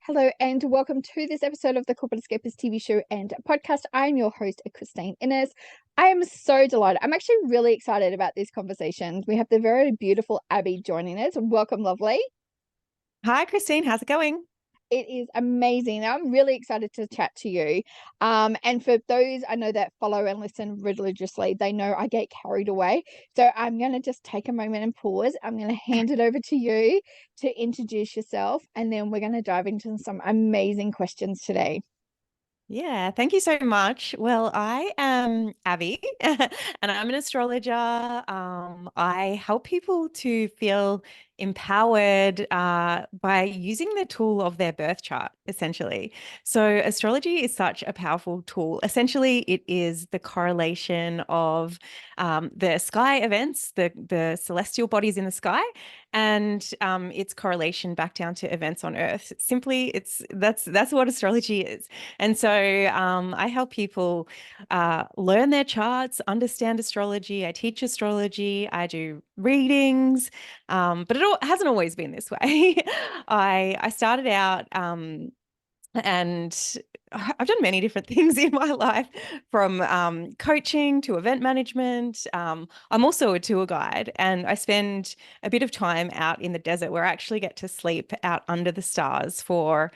Hello and welcome to this episode of the Corporate Escapists TV show and podcast. I'm your host, Christine Innes. I am so delighted. I'm actually really excited about this conversation. We have the very beautiful Abby joining us. Welcome, lovely. Hi, Christine. How's it going? It is amazing. I'm really excited to chat to you. And for those I know that follow and listen religiously, they know I get carried away. So I'm going to just take a moment and pause. I'm going to hand it over to you to introduce yourself, and then we're going to dive into some amazing questions today. Yeah, thank you so much. Well, I am Abby and I'm an astrologer. I help people to feel empowered by using the tool of their birth chart, essentially. So, astrology is such a powerful tool. Essentially, it is the correlation of the sky events, the celestial bodies in the sky, and its correlation back down to events on Earth. Simply, that's what astrology is. And so I help people learn their charts, understand astrology. I teach astrology. I do readings, but it hasn't always been this way. I started out and I've done many different things in my life, from coaching to event management. I'm also a tour guide, and I spend a bit of time out in the desert where I actually get to sleep out under the stars for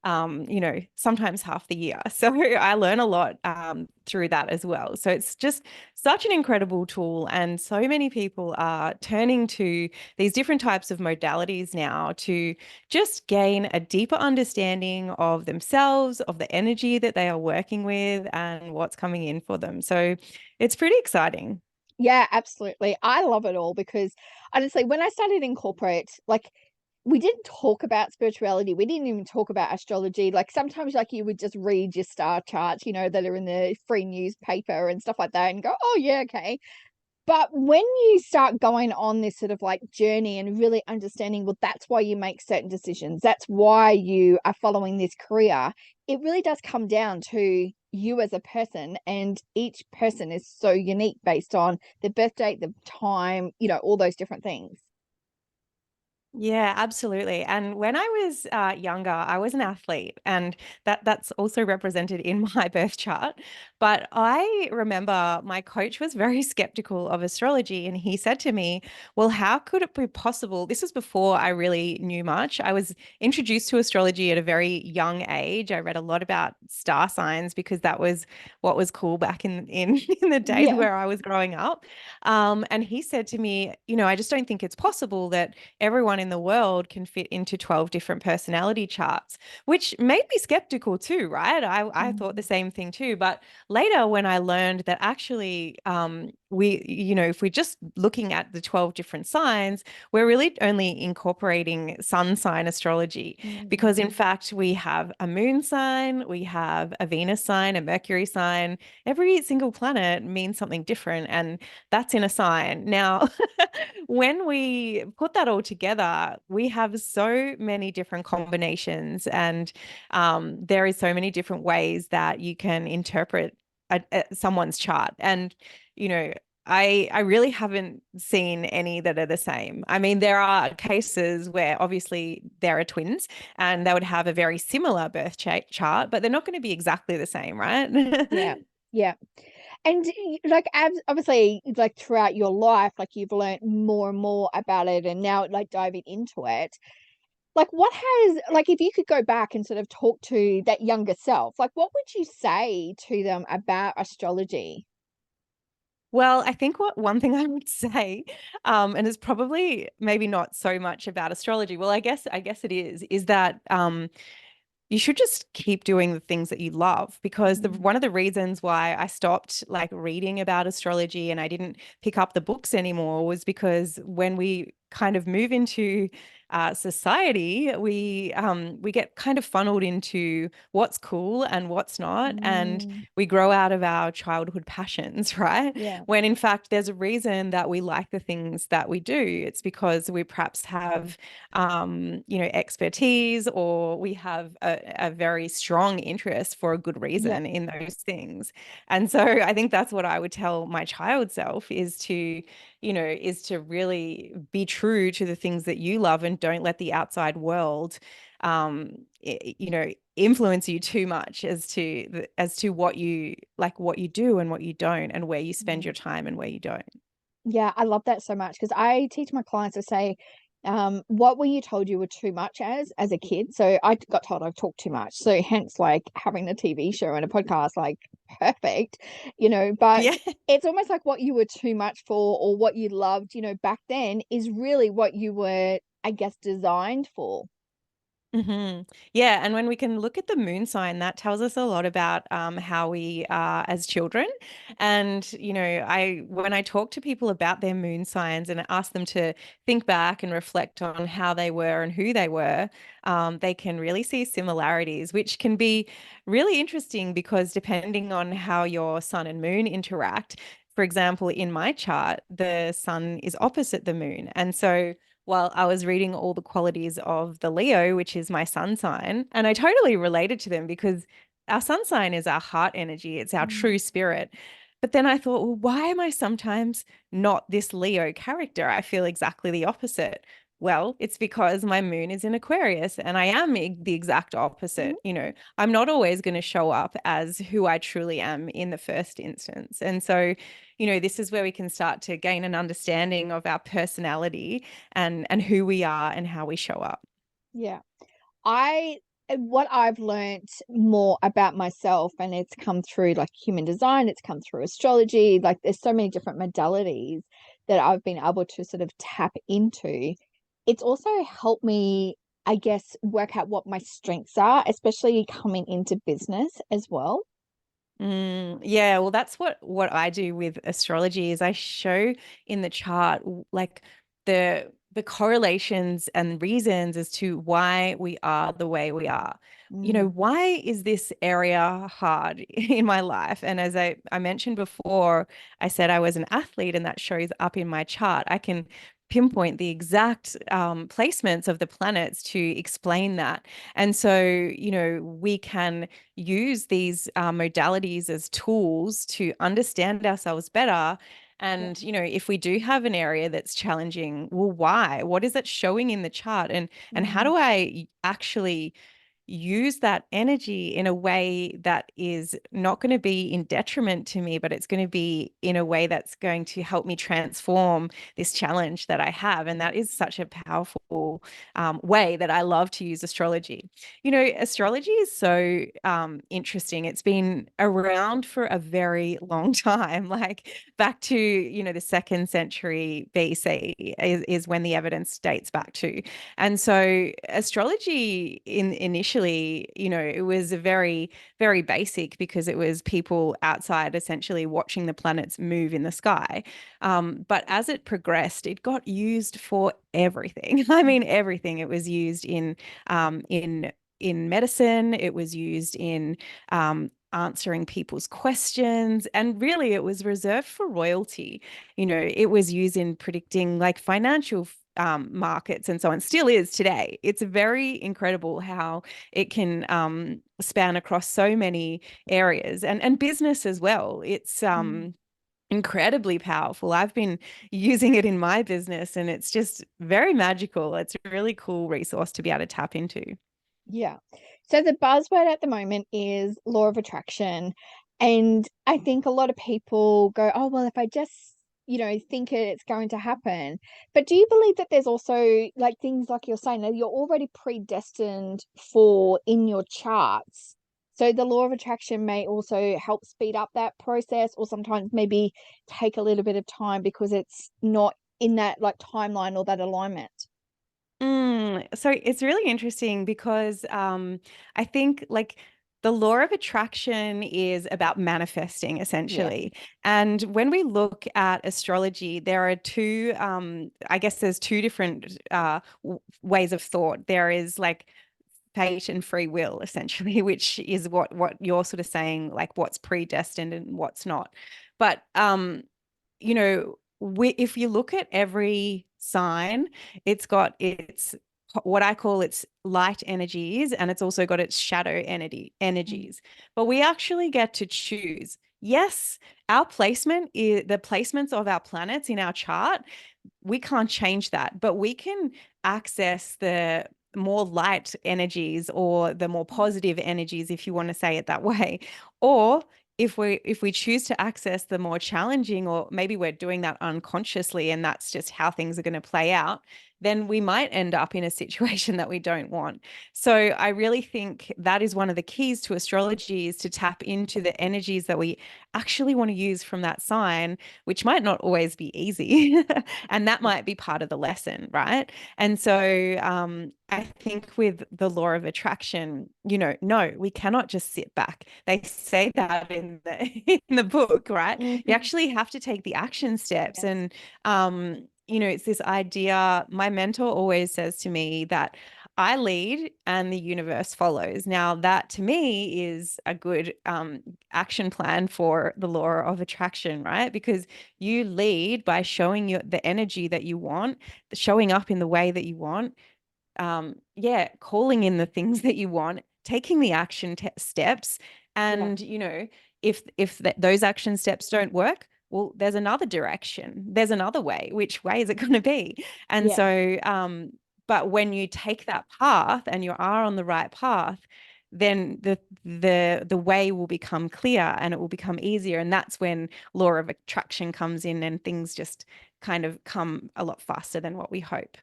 sometimes half the year. So I learn a lot through that as well. So it's just such an incredible tool. And so many people are turning to these different types of modalities now to just gain a deeper understanding of themselves, of the energy that they are working with, and what's coming in for them. So it's pretty exciting. Yeah, absolutely. I love it all because honestly, when I started in corporate, like we didn't talk about spirituality. We didn't even talk about astrology. Like sometimes like you would just read your star charts, that are in the free newspaper and stuff like that and go, "Oh yeah, okay." But when you start going on this sort of like journey and really understanding, well, that's why you make certain decisions, that's why you are following this career, it really does come down to you as a person. And each person is so unique based on the birth date, the time, all those different things. Yeah, absolutely. And when I was younger, I was an athlete, and that's also represented in my birth chart. But I remember my coach was very skeptical of astrology, and he said to me, "Well, how could it be possible?" This was before I really knew much. I was introduced to astrology at a very young age. I read a lot about star signs because that was what was cool back in in the days Yeah. where I was growing up. And he said to me, I just don't think it's possible that everyone in the world can fit into 12 different personality charts, which made me skeptical too, right? I thought the Mm. same thing too. But later, when I learned that actually if we're just looking at the 12 different signs, we're really only incorporating sun sign astrology, because in Mm. fact, we have a moon sign, we have a Venus sign, a Mercury sign. Every single planet means something different, and that's in a sign. Now, when we put that all together, we have so many different combinations, and there is so many different ways that you can interpret someone's chart. And, you know, I really haven't seen any that are the same. I mean, there are cases where obviously there are twins and they would have a very similar birth chart, but they're not going to be exactly the same, right? Yeah. Yeah. And like obviously like throughout your life, like you've learned more and more about it and now like diving into it. Like what has like if you could go back and sort of talk to that younger self, like what would you say to them about astrology? Well, I think what one thing I would say, and it's probably maybe not so much about astrology. Well, I guess it is that you should just keep doing the things that you love, because Mm. one of the reasons why I stopped like reading about astrology and I didn't pick up the books anymore was because when we kind of move into society, we get kind of funneled into what's cool and what's not, and Mm. we grow out of our childhood passions, right? Yeah. When in fact there's a reason that we like the things that we do. It's because we perhaps have expertise, or we have a very strong interest for a good Yeah. reason in those things. And so I think that's what I would tell my child self, is to is to really be true to the things that you love and don't let the outside world, influence you too much as to what you like, what you do and what you don't, and where you spend Mm. your time and where you don't. Yeah, I love that so much because I teach my clients to say, what were you told you were too much as a kid? So I got told I talk too much. So hence like having a TV show and a podcast, like perfect, but Yeah. it's almost like what you were too much for or what you loved, back then is really what you were, I guess, designed for. Yeah, and when we can look at the moon sign, that tells us a lot about how we are as children. And I when I talk to people about their moon signs and ask them to think back and reflect on how they were and who they were, they can really see similarities, which can be really interesting because depending on how your sun and moon interact, for example, in my chart, the sun is opposite the moon, and so while I was reading all the qualities of the Leo, which is my sun sign, and I totally related to them because our sun sign is our heart energy, it's our Mm. true spirit. But then I thought, well, why am I sometimes not this Leo character? I feel exactly the opposite. Well, it's because my moon is in Aquarius and I am the exact Mhm. opposite. I'm not always going to show up as who I truly am in the first instance. And so, this is where we can start to gain an understanding of our personality and who we are and how we show up. Yeah. I what I've learned more about myself, and it's come through like human design, it's come through astrology, like there's so many different modalities that I've been able to sort of tap into. It's also helped me, I guess, work out what my strengths are, especially coming into business as well. Yeah, well, that's what I do with astrology is I show in the chart like the correlations and reasons as to why we are the way we are. Mm, Why is this area hard in my life? And as I mentioned before, I said I was an athlete, and that shows up in my chart. I can pinpoint the exact placements of the planets to explain that. And so, we can use these modalities as tools to understand ourselves better. yeah. And, if we do have an area that's challenging, well, why? What is it showing in the chart? And how Mm, do I actually use that energy in a way that is not going to be in detriment to me, but it's going to be in a way that's going to help me transform this challenge that I have. And that is such a powerful way that I love to use astrology. Astrology is so interesting. It's been around for a very long time, like back to, the second century BC is when the evidence dates back to. And so astrology initially, it was a very, very basic because it was people outside essentially watching the planets move in the sky. But as it progressed, it got used for everything. I mean, everything. It was used in medicine. It was used in answering people's questions. And really, it was reserved for royalty. It was used in predicting like financial markets and so on, still is today. It's very incredible how it can span across so many areas and business as well. It's mm. incredibly powerful. I've been using it in my business and it's just very magical. It's a really cool resource to be able to tap into. Yeah. So the buzzword at the moment is law of attraction. And I think a lot of people go, oh, well, if I just, think it's going to happen. But do you believe that there's also like things like you're saying that you're already predestined for in your charts? So the law of attraction may also help speed up that process or sometimes maybe take a little bit of time because it's not in that like timeline or that alignment. So it's really interesting because I think like the law of attraction is about manifesting Yeah. essentially. And when we look at astrology, there are I guess there's two different ways of thought. There is like fate and free will essentially, which is what you're sort of saying, like what's predestined and what's not. But if you look at every sign, it's got its what I call its light energies, and it's also got its shadow Mm. energies. But we actually get to choose. yes, our placement is the placements of our planets in our chart. We can't change that, but we can access the more light energies or the more positive energies, if you want to say it that way. Or if we choose to access the more challenging, or maybe we're doing that unconsciously and that's just how things are going to play out, then we might end up in a situation that we don't want. So I really think that is one of the keys to astrology, is to tap into the energies that we actually want to use from that sign, which might not always be easy. And that might be part of the lesson, right? And so I think with the law of attraction, no, we cannot just sit back. They say that in the in the book, right? You Mhm. actually have to take the action steps. Yes. And it's this idea. My mentor always says to me that I lead and the universe follows. Now, that to me is a good action plan for the law of attraction, right? Because you lead by showing you the energy that you want, showing up in the way that you want, yeah, calling in the things that you want, taking the action steps. Yeah. And if those action steps don't work, well, there's another direction, there's another way. Which way is it going to be? And Yeah. so but when you take that path and you are on the right path, then the way will become clear and it will become easier. And that's when law of attraction comes in and things just kind of come a lot faster than what we hope.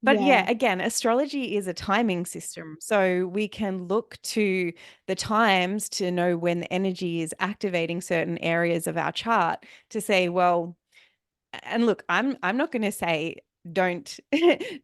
But Yeah. yeah, again, astrology is a timing system. So we can look to the times to know when the energy is activating certain areas of our chart to say, well, and look, I'm not going to say don't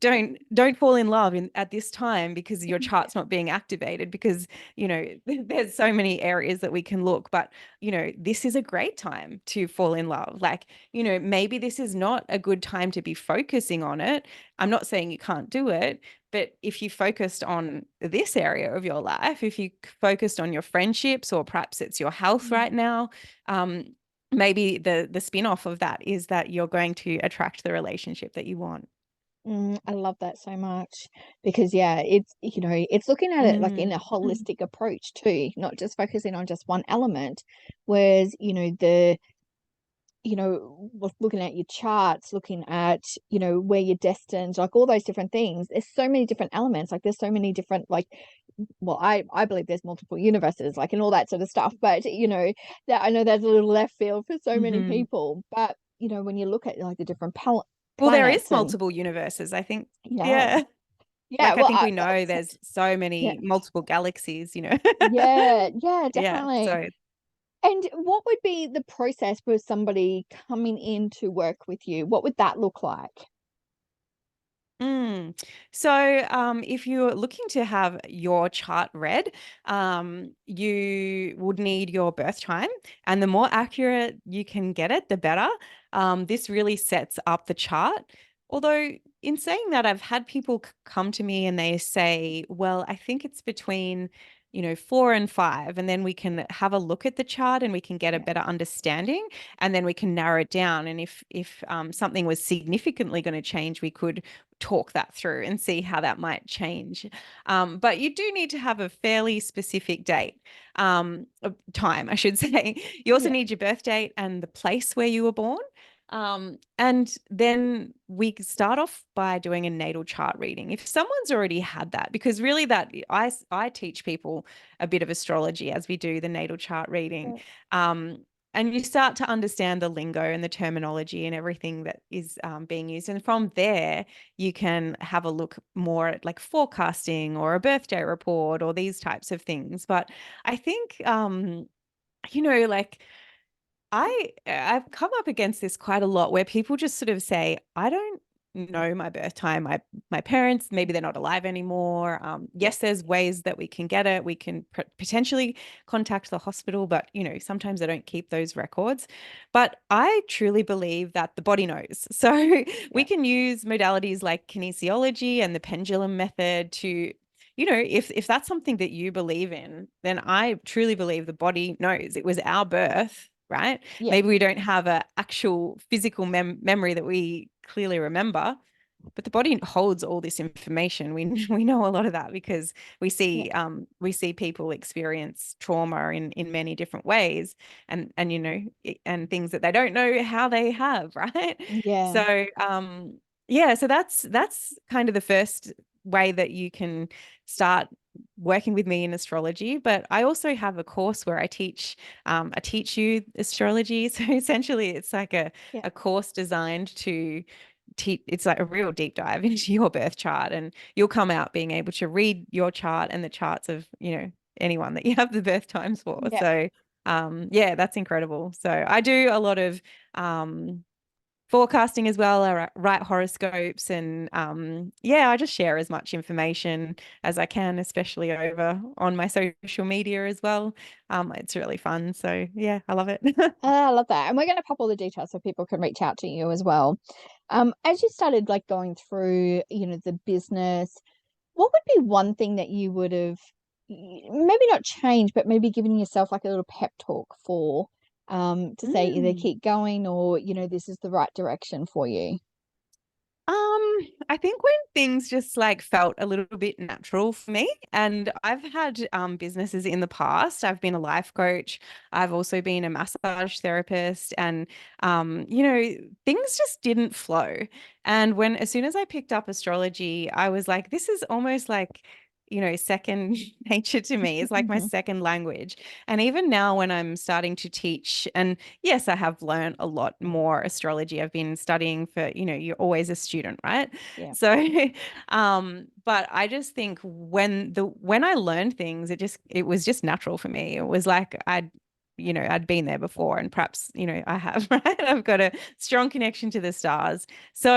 don't fall in love at this time because your chart's not being activated, because there's so many areas that we can look. But this is a great time to fall in love. Like, maybe this is not a good time to be focusing on it. I'm not saying you can't do it, but if you focused on this area of your life, if you focused on your friendships, or perhaps it's your health right now, um, maybe the spin-off of that is that you're going to attract the relationship that you want. I love that so much because yeah, it's looking at it like in Mm. a holistic approach too, not just focusing on just one element. Whereas, looking at your charts, looking at, where you're destined, like all those different things. There's so many different elements. Like there's so many different, like, well, I believe there's multiple universes, like, and all that sort of stuff. But that I know that's a little left field for so many Hmm. people. But when you look at like the different Well, there is planets and multiple universes, I think. yeah, Yeah. yeah, Like, I well, think we know there's so yeah, many multiple galaxies. yeah, yeah, Yeah. definitely. So And what would be the process for somebody coming in to work with you? What would that look like? Mm. So, if you're looking to have your chart read, you would need your birth time, and the more accurate you can get it, the better. This really sets up the chart. Although, in saying that, I've had people come to me and they say, "Well, I think it's between." 4 and 5, and then we can have a look at the chart and we can get a Yeah, better understanding, and then we can narrow it down. And if something was significantly going to change, we could talk that through and see how that might change. But you do need to have a fairly specific date, time, I should say. You also yeah, need your birth date and the place where you were born. And then we start off by doing a natal chart reading. If someone's already had that, because really that I teach people a bit of astrology as we do the natal chart reading. yeah, Um, and you start to understand the lingo and the terminology and everything that is being used. And from there, you can have a look more at like forecasting or a birthday report or these types of things. But I think, like I've come up against this quite a lot, where people just sort of say, I don't know my birth time. My parents, maybe they're not alive anymore. yeah, Yes, there's ways that we can get it. We can potentially contact the hospital, but sometimes they don't keep those records. But I truly believe that the body knows. So we yeah, can use modalities like kinesiology and the pendulum method to if that's something that you believe in, then I truly believe the body knows it was our birth, right? yeah, Maybe we don't have a actual physical memory that we clearly remember, but the body holds all this information. We know a lot of that because Yeah. we see people experience trauma in many different ways, and and things that they don't know how they have, right? Yeah. So yeah, so that's kind of the first way that you can start working with me in astrology. But I also have a course where I teach you astrology. So essentially it's like Yeah. a course designed to it's like a real deep dive into your birth chart, and you'll come out being able to read your chart and the charts of anyone that you have the birth times for. Yeah. So yeah, that's incredible. So I do a lot of forecasting as well. I write horoscopes, and yeah, I just share as much information as I can, especially over on my social media as well. It's really fun. So yeah, I love it. I love that. And we're going to pop all the details so people can reach out to you as well. As you started like going through, the business, what would be one thing that you would have maybe not changed, but maybe giving yourself like a little pep talk for, to say either Mm. keep going or, this is the right direction for you? I think when things just like felt a little bit natural for me, and I've had businesses in the past. I've been a life coach. I've also been a massage therapist, and things just didn't flow. And as soon as I picked up astrology, I was like, this is almost like second nature to me. It's like my second language. And even now when I'm starting to teach, and yes, I have learned a lot more astrology. I've been studying for, you're always a student, right? Yeah. So, but I just think when I learned things, it was just natural for me. It was like I'd been there before, and perhaps, I have, right? I've got a strong connection to the stars. So,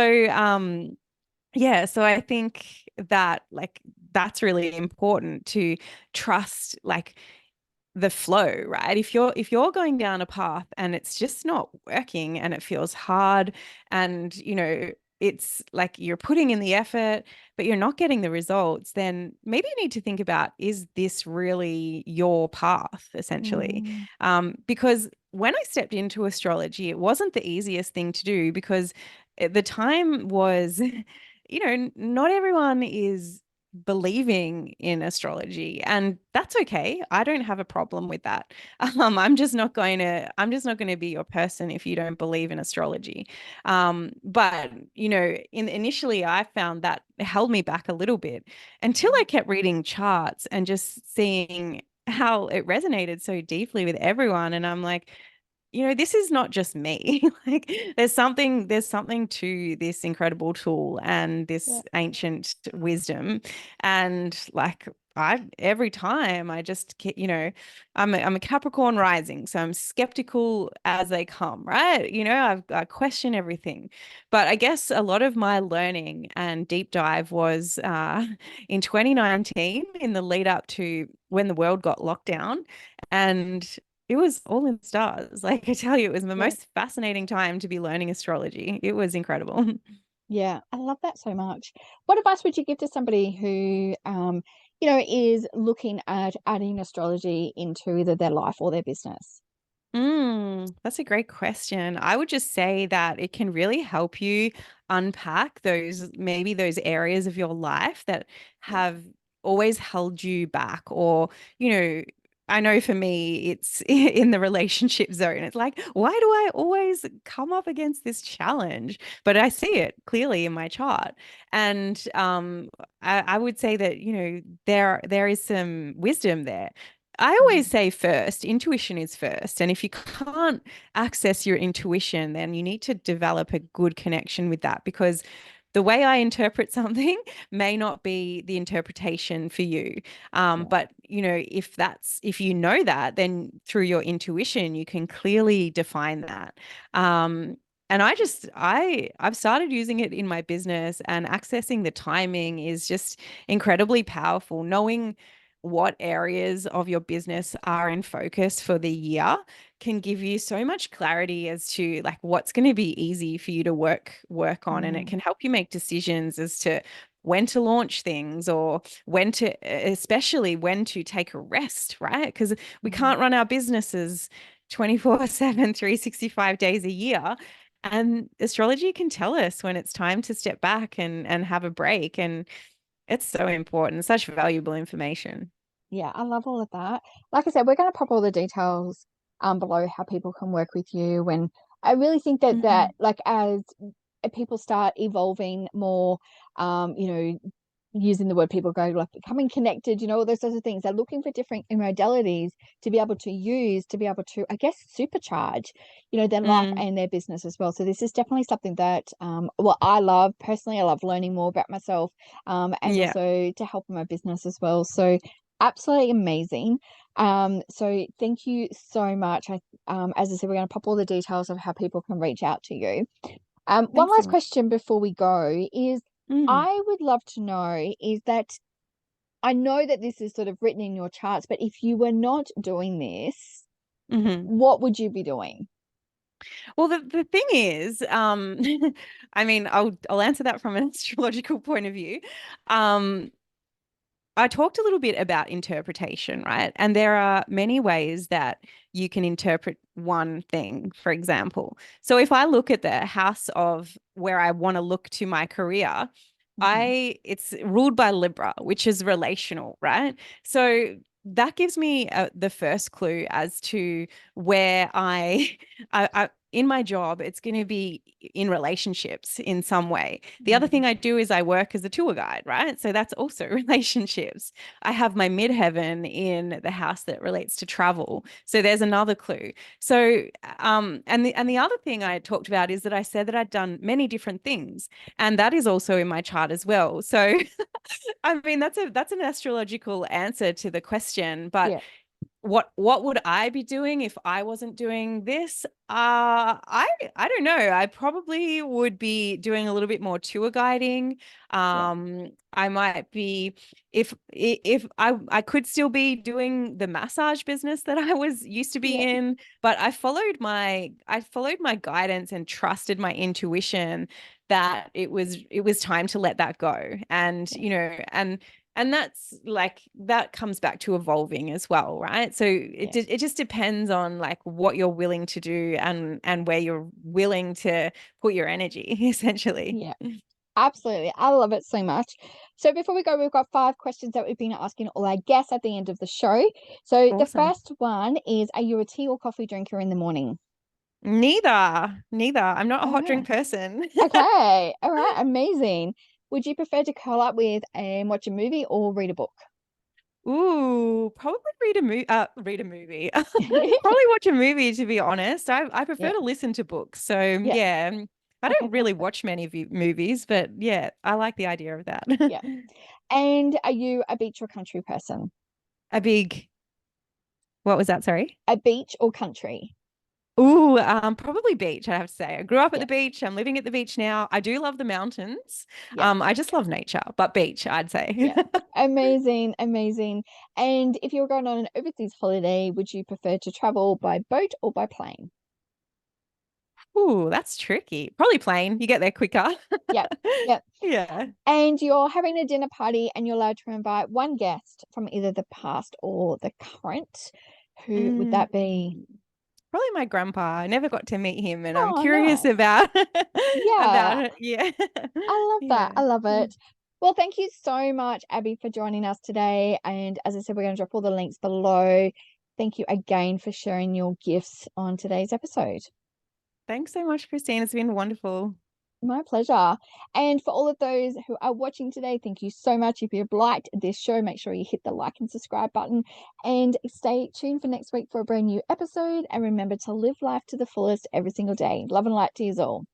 yeah, so I think that that's really important to trust the flow, right? If you're going down a path and it's just not working and it feels hard, and it's like you're putting in the effort but you're not getting the results, then maybe you need to think about, is this really your path, essentially? Mm, Because when I stepped into astrology, it wasn't the easiest thing to do, because at the time was not everyone is believing in astrology, and that's okay. I don't have a problem with that. I'm just not going to be your person if you don't believe in astrology. But initially I found that held me back a little bit, until I kept reading charts and just seeing how it resonated so deeply with everyone. And I'm like, this is not just me. Like there's something to this incredible tool and yeah. this ancient wisdom. And like every time I just I'm a Capricorn rising, so I'm skeptical as they come, right? I question everything. But I guess a lot of my learning and deep dive was in 2019, in the lead up to when the world got locked down. And it was all in stars. Like I tell you, it was the Yeah. most fascinating time to be learning astrology. It was incredible. Yeah, I love that so much. What advice would you give to somebody who, is looking at adding astrology into either their life or their business? That's a great question. I would just say that it can really help you unpack those areas of your life that Yeah. have always held you back. Or, you know, I know for me, it's in the relationship zone. It's like, why do I always come up against this challenge? But I see it clearly in my chart. And I would say that, there is some wisdom there. I always Mm, say first, intuition is first. And if you can't access your intuition, then you need to develop a good connection with that, because the way I interpret something may not be the interpretation for you. yeah. But if you know that, then through your intuition, you can clearly define that. And I've started using it in my business, and accessing the timing is just incredibly powerful. Knowing what areas of your business are in focus for the year can give you so much clarity as to like what's going to be easy for you to work on, and it Mm, can help you make decisions as to when to launch things, or especially when to take a rest, right? Because we mm, can't run our businesses 24/7, 365 days a year. And astrology can tell us when it's time to step back and have a break. And it's so important, such valuable information. Yeah, I love all of that. Like I said, we're going to pop all the details below how people can work with you. And I really think that Mhm. like as people start evolving more, you know, using the word people go like becoming connected, you know, all those sorts of things. They're looking for different modalities to be able to use to be able to, I guess, supercharge, you know, their life Mm, and their business as well. So this is definitely something that well, I love personally. I love learning more about myself and yeah, also to help in my business as well. So absolutely amazing. So thank you so much. As I said, we're going to pop all the details of how people can reach out to you. One thanks so last much. question before we go is Mm, I would love to know is that I know that this is sort of written in your charts, but if you were not doing this, mhm. what would you be doing? Well, the thing is, I mean, I'll answer that from an astrological point of view. Um, I talked a little bit about interpretation, right? And there are many ways that you can interpret one thing, for example. So if I look at the house of where I want to look to my career, Mhm. it's ruled by Libra, which is relational, right? So that gives me the first clue as to where in my job, it's going to be in relationships in some way. The other Mhm. thing I do is I work as a tour guide, right? So that's also relationships. I have my midheaven in the house that relates to travel. So there's another clue. So and the other thing I talked about is that I said that I'd done many different things, and that is also in my chart as well. So I mean that's an astrological answer to the question, but Yeah, what would I be doing if I wasn't doing this? I don't know. I probably would be doing a little bit more tour guiding. yeah, I might be if I could still be doing the massage business that I was used to be yeah, in, but I followed my guidance and trusted my intuition that it was time to let that go. And yeah, and that's like that comes back to evolving as well, right? So yeah, it just depends on like what you're willing to do and where you're willing to put your energy, essentially. yeah. Absolutely. I love it so much. So before we go, we've got 5 questions that we've been asking all our guests at the end of the show. So the Awesome. first one is, are you a tea or coffee drinker in the morning? Neither. I'm not a All hot right. drink person. Okay. All right. Amazing. Would you prefer to curl up with and watch a movie or read a book? Ooh, probably read a movie. Probably watch a movie to be honest. I prefer Yeah. to listen to books. So Yeah. yeah, I Okay, don't really perfect. watch many movies, but yeah, I like the idea of that. Yeah. And are you a beach or country person? A big, what was that? Sorry. A beach or country? Ooh, probably beach, I have to say. I grew up at Yeah. the beach. I'm living at the beach now. I do love the mountains. Yeah. I just love nature, but beach, I'd say. Yeah. Amazing. Amazing. And if you were going on an overseas holiday, would you prefer to travel by boat or by plane? Ooh, that's tricky. Probably plane. You get there quicker. Yeah. Yeah. Yeah. And you're having a dinner party and you're allowed to invite one guest from either the past or the current. Who would Mm, that be? probably my grandpa. I never got to meet him, and I'm Oh, curious nice. about about Yeah. it. Yeah. I love that. Yeah. I love it. Well, thank you so much, Abby, for joining us today. And as I said, we're going to drop all the links below. Thank you again for sharing your gifts on today's episode. Thanks so much, Christine. It's been wonderful. My pleasure. And for all of those who are watching today, thank you so much. If you've liked this show, make sure you hit the like and subscribe button and stay tuned for next week for a brand new episode. And remember to live life to the fullest every single day. Love and light to you all.